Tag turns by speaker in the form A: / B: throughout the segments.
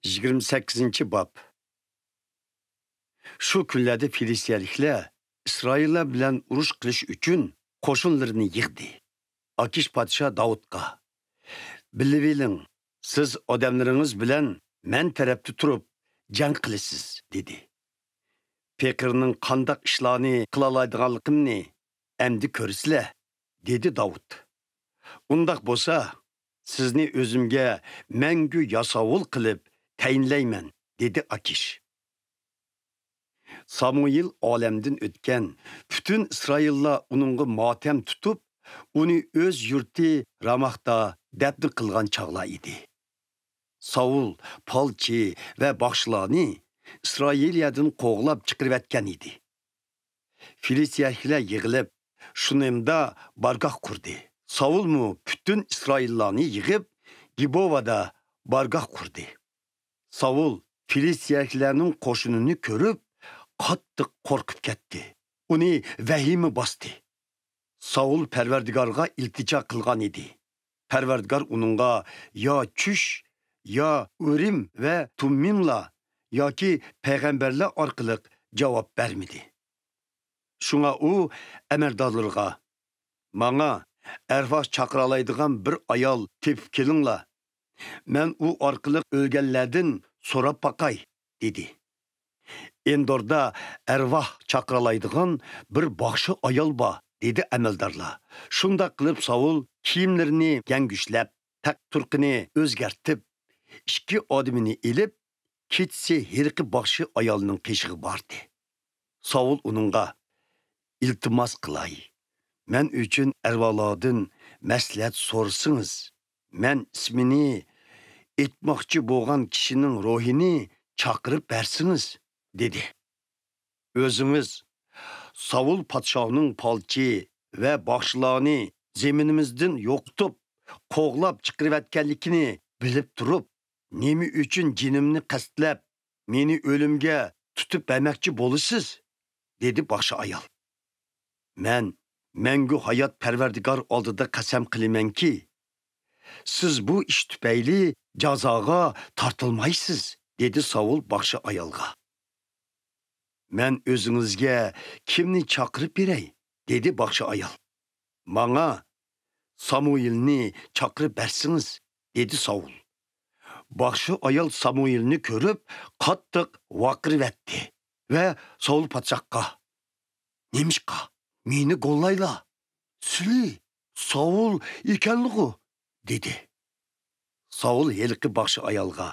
A: 28. Bab. Şu kunlarda Filistinliklar İsraillar bilan urush qilish uchun qo'shinlarini yig'di. Akish podsho Davudga: "Bilib eling, siz odamlaringiz bilan men tarafda turib jang qilasiz", dedi. Pekirning qandoq ishlarni qila oladiganligimni endi ko'rsizlar, dedi Davud. Undaq bo'lsa, sizni o'zimga mangu yasovul qilib tayinlayman, dedi Akish. Samuel olamdan o'tgan bütün İsraillar uningga motam tutib, uni o'z yurti Ramahda dafn qilgan chog'lar edi. Saul, palchi va boshlarni İsrailiyadan qo'g'lab chiqarib atgan edi. Filistinliklar yig'ilib, shunimda bargoh qurdi. Saul mu bütün İsraillarni yig'ib, Gibovada bargoh qurdi. Saul Filistinliklarning qo'shinini ko'rib, qattiq qo'rqib ketdi. Uni vahima bosdi. Saul Parvardigorga iltijo qilgan edi. Parvardigor uningga yo chush, yo Urim va Tummimla yoki payg'ambarlar orqali javob bermadi. Shunga u amaldorlarga: "Menga arvoh chaqiralaydigan bir ayol tepib kelinglar. Men u orqali o'lganlardan so'rab baqay", dedi. Endorda arvoh chaqiralaydigan bir baxshi ayol bor, dedi amaldorlar. Shunda qilib Saul kiyimlarini yangushlab, taq turqini o'zgartib, ikki odamini ilib, ketsi hirqi baxshi ayolning qishig'i bordi. Saul uningga: "İltimos qilay, men uchun arvohlardan maslahat so'rasangiz, men ismini aytmoqchi bo'lgan kishining ruhini chaqirib bersangiz", dedi. O'zingiz Saul podshohning palchi va boshlarni zaminimizdan yo'qotib, qo'g'lab chiqarib atganligini bilib turib, nima uchun jinimni qasdlab, meni o'limga tutib bermoqchi bo'lasiz, dedi boshqa ayol. Men mangu hayot Parvardigor oldida qasam qilamanki, siz bu ish tufayli jazoga tortilmaysiz, dedi Saul boshqa ayolga. Men o'zingizga kimni chaqirib beray, dedi boshqa ayol. Menga Samuelni chaqirib bersingiz, dedi Saul. Boshqa ayol Samuelni ko'rib, qattiq vaqirvatdi va Saul podshohga: "Nemishqa meni gollayla? Sizli Saul ekanligu", dedi. Saul yelqi boshqa ayolga: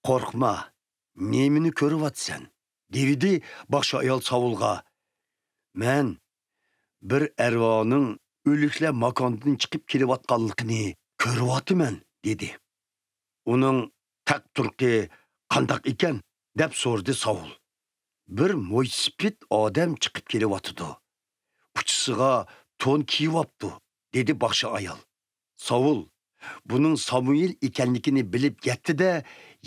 A: "Qo'rqma, nemini ko'ryapsan", dedi boshqa ayol Saulga. "Men bir arvohning o'liklar makondan chiqib kelayotganligini ko'ryapman", dedi. Uning taq turqi qandoq ekan deb so'rdi Saul. "Bir mo'ysipit odam chiqib kelyapti. Uchisiga to'n kiyyapti", dedi boshqa ayol. Saul buning Samuel ekanligini bilib yetdi-da,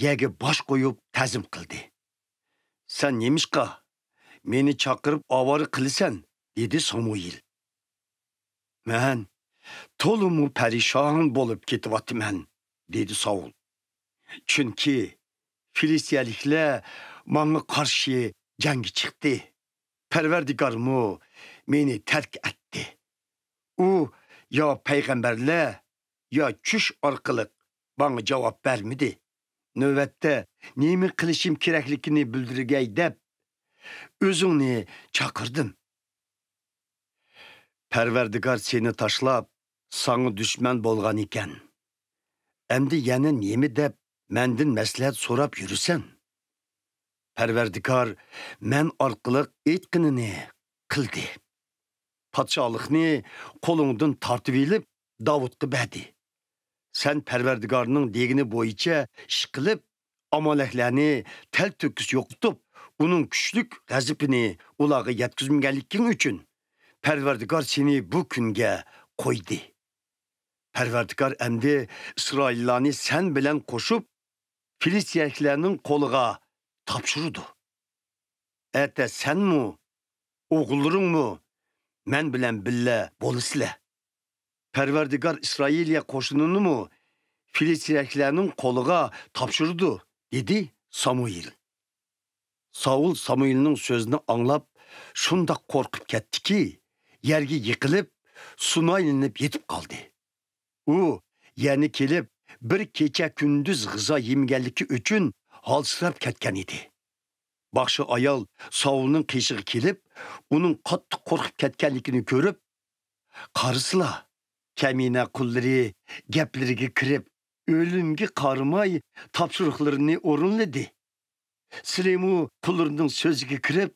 A: yerga bosh qo'yib ta'zim qildi. "Sen nemishqa meni chaqirib ovora qilasan", dedi Samuel. "Men to'limu parishon bo'lib ketyapman", dedi Saul. "Chunki Filistinliklar menga qarshi jangga chiqdi. Parvardigormu meni tark etdi. U yo payg'ambarlar yo chush orqali menga javob bermadi. Navbatda nima qilishim kerakligini bildirgay deb o'zingni chaqirdim. Parvardigor seni tashlab, sana dushman bo'lgan ekan. Endi yana nima deb mendan maslahat so'rab yurasan? Parvardigor men orqali aytganini qildi. Podshohlikni qo'lingdan tortib olib Davudga berdi. Sen Parvardigorning degini bo'yicha ish qilib, amalaklarni tal to'kis yo'qotib, uning kuchlik g'azabini ularga yetkazmaganliging uchun Parvardigor seni bu kunga qo'ydi. Parvardigor endi İsraillarni sen bilan qo'shib, Filistinliklarning qo'liga topshirdi. Ata senmi, o'g'ullaringmi men bilan billa bo'lasizlar. Parvardigor İsrailiya qo'shinini Filistinliklerin koluğa tapşırdı, dedi Samuel. Saul Samuel'nin sözünü anlap, şunda korkup ketdi ki, yerge yıkılıp, sunaylanıp yetip kaldı. U, yani kelip, bir kecha gündüz gıza yemgenliki üçün halsırap ketken idi. Baxşı ayal Saul'un qiyşığı kelip, onun qattiq korkup ketkenlikini görüp, qarısıla, kemine kulları, gepleriga kirib, ölümge qarımay tapşırıqlarını orunladı. Silemu kullarının sözüge kirib,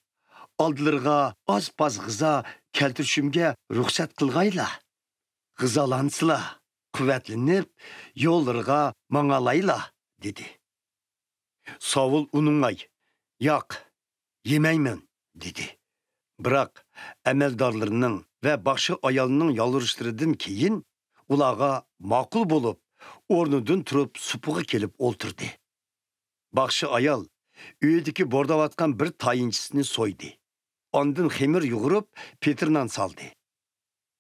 A: aldılarga az-paz gıza keltirishimge ruxsat qilgayla. Gızalansıla, kuvvetlenip, yollarga mangalayla, dedi. Saul unungay, yo'q, yemeymen, dedi. Biroq amaldarlarının ve baxşı ayalının yalvarışlarından keyin ulağa ma'qul bo'lib, o'rnidan turib supuğa kelib o'ltirdi. Baxşı ayal uyidagi bordavatgan bir tayinchisini so'ydi. Ondan xemir yug'urib, petirnan saldi.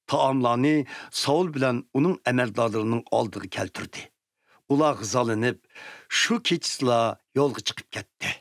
A: Taamlarni Saul bilan uning amaldarlarining oldiga keltirdi. Ular g'izalanib, shu kechsila yo'lga chiqib ketdi.